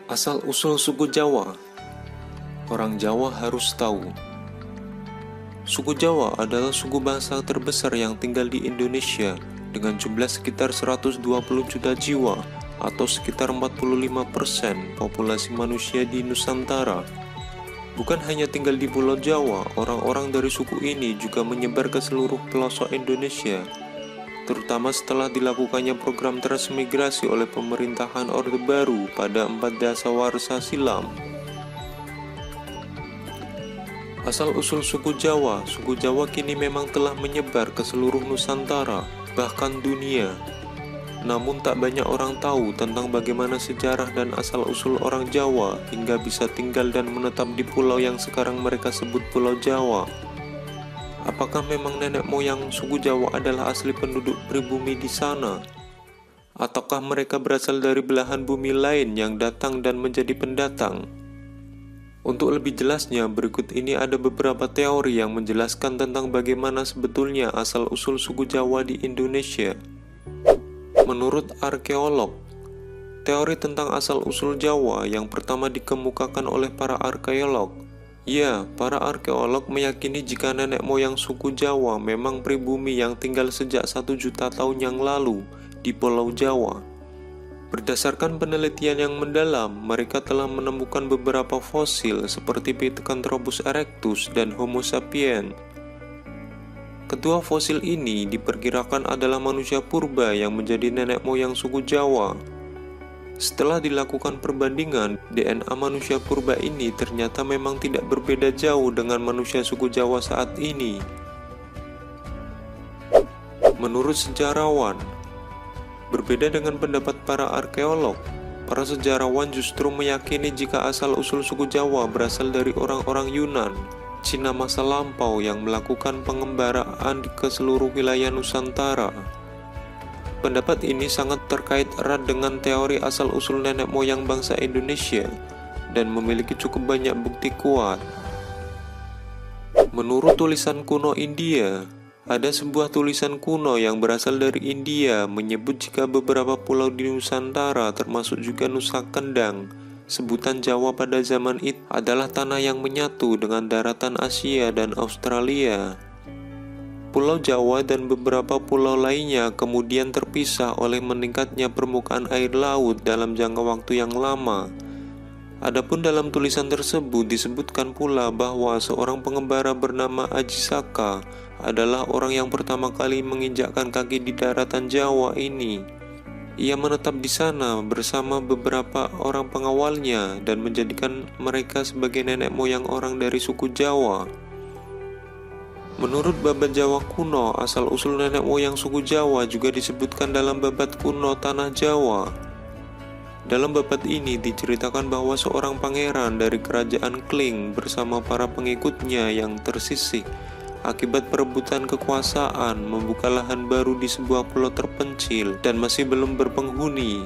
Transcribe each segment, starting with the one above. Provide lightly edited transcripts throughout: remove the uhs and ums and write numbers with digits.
Asal-usul suku Jawa. Orang Jawa harus tahu. Suku Jawa adalah suku bangsa terbesar yang tinggal di Indonesia dengan jumlah sekitar 120 juta jiwa atau sekitar 45% populasi manusia di Nusantara. Bukan hanya tinggal di Pulau Jawa, orang-orang dari suku ini juga menyebar ke seluruh pelosok Indonesia, terutama setelah dilakukannya program transmigrasi oleh pemerintahan Orde Baru pada 4 dasawarsa silam. Asal-usul suku Jawa kini memang telah menyebar ke seluruh Nusantara, bahkan dunia. Namun tak banyak orang tahu tentang bagaimana sejarah dan asal-usul orang Jawa hingga bisa tinggal dan menetap di pulau yang sekarang mereka sebut Pulau Jawa. Apakah memang nenek moyang suku Jawa adalah asli penduduk pribumi di sana? Ataukah mereka berasal dari belahan bumi lain yang datang dan menjadi pendatang? Untuk lebih jelasnya, berikut ini ada beberapa teori yang menjelaskan tentang bagaimana sebetulnya asal-usul suku Jawa di Indonesia. Menurut arkeolog, teori tentang asal-usul Jawa yang pertama dikemukakan oleh para arkeolog. Ya, para arkeolog meyakini jika nenek moyang suku Jawa memang pribumi yang tinggal sejak 1 juta tahun yang lalu di Pulau Jawa. Berdasarkan penelitian yang mendalam, mereka telah menemukan beberapa fosil seperti Pithecanthropus erectus dan Homo sapiens. Kedua fosil ini diperkirakan adalah manusia purba yang menjadi nenek moyang suku Jawa. Setelah dilakukan perbandingan, DNA manusia purba ini ternyata memang tidak berbeda jauh dengan manusia suku Jawa saat ini. Menurut sejarawan, berbeda dengan pendapat para arkeolog, para sejarawan justru meyakini jika asal-usul suku Jawa berasal dari orang-orang Yunan, Cina masa lampau yang melakukan pengembaraan ke seluruh wilayah Nusantara. Pendapat ini sangat terkait erat dengan teori asal-usul nenek moyang bangsa Indonesia dan memiliki cukup banyak bukti kuat. Menurut tulisan kuno India, ada sebuah tulisan kuno yang berasal dari India menyebut jika beberapa pulau di Nusantara termasuk juga Nusa Kendang, sebutan Jawa pada zaman itu, adalah tanah yang menyatu dengan daratan Asia dan Australia. Pulau Jawa dan beberapa pulau lainnya kemudian terpisah oleh meningkatnya permukaan air laut dalam jangka waktu yang lama. Adapun dalam tulisan tersebut disebutkan pula bahwa seorang pengembara bernama Aji Saka adalah orang yang pertama kali menginjakkan kaki di daratan Jawa ini. Ia menetap di sana bersama beberapa orang pengawalnya dan menjadikan mereka sebagai nenek moyang orang dari suku Jawa. Menurut Babat Jawa kuno, asal-usul nenek moyang suku Jawa juga disebutkan dalam Babat kuno Tanah Jawa. Dalam babat ini diceritakan bahwa seorang pangeran dari kerajaan Kling bersama para pengikutnya yang tersisih akibat perebutan kekuasaan membuka lahan baru di sebuah pulau terpencil dan masih belum berpenghuni.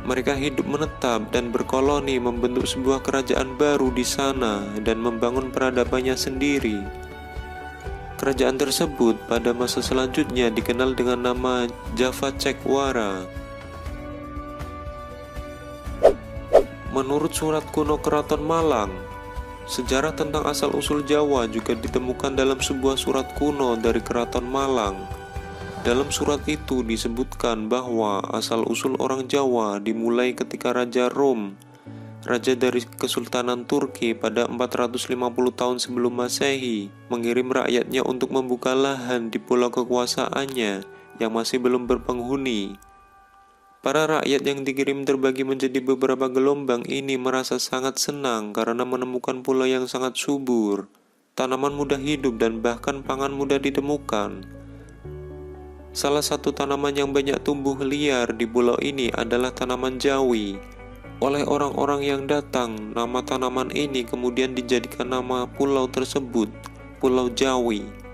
Mereka hidup menetap dan berkoloni membentuk sebuah kerajaan baru di sana dan membangun peradabannya sendiri. Kerajaan tersebut pada masa selanjutnya dikenal dengan nama Java Cekwara. Menurut surat kuno Keraton Malang, sejarah tentang asal-usul Jawa juga ditemukan dalam sebuah surat kuno dari Keraton Malang. Dalam surat itu disebutkan bahwa asal-usul orang Jawa dimulai ketika Raja Rom, raja dari Kesultanan Turki pada 450 tahun sebelum Masehi, mengirim rakyatnya untuk membuka lahan di pulau kekuasaannya yang masih belum berpenghuni. Para rakyat yang dikirim terbagi menjadi beberapa gelombang ini merasa sangat senang karena menemukan pulau yang sangat subur, tanaman mudah hidup dan bahkan pangan mudah ditemukan. Salah satu tanaman yang banyak tumbuh liar di pulau ini adalah tanaman jawi. Oleh orang-orang yang datang, nama tanaman ini kemudian dijadikan nama pulau tersebut, Pulau Jawi.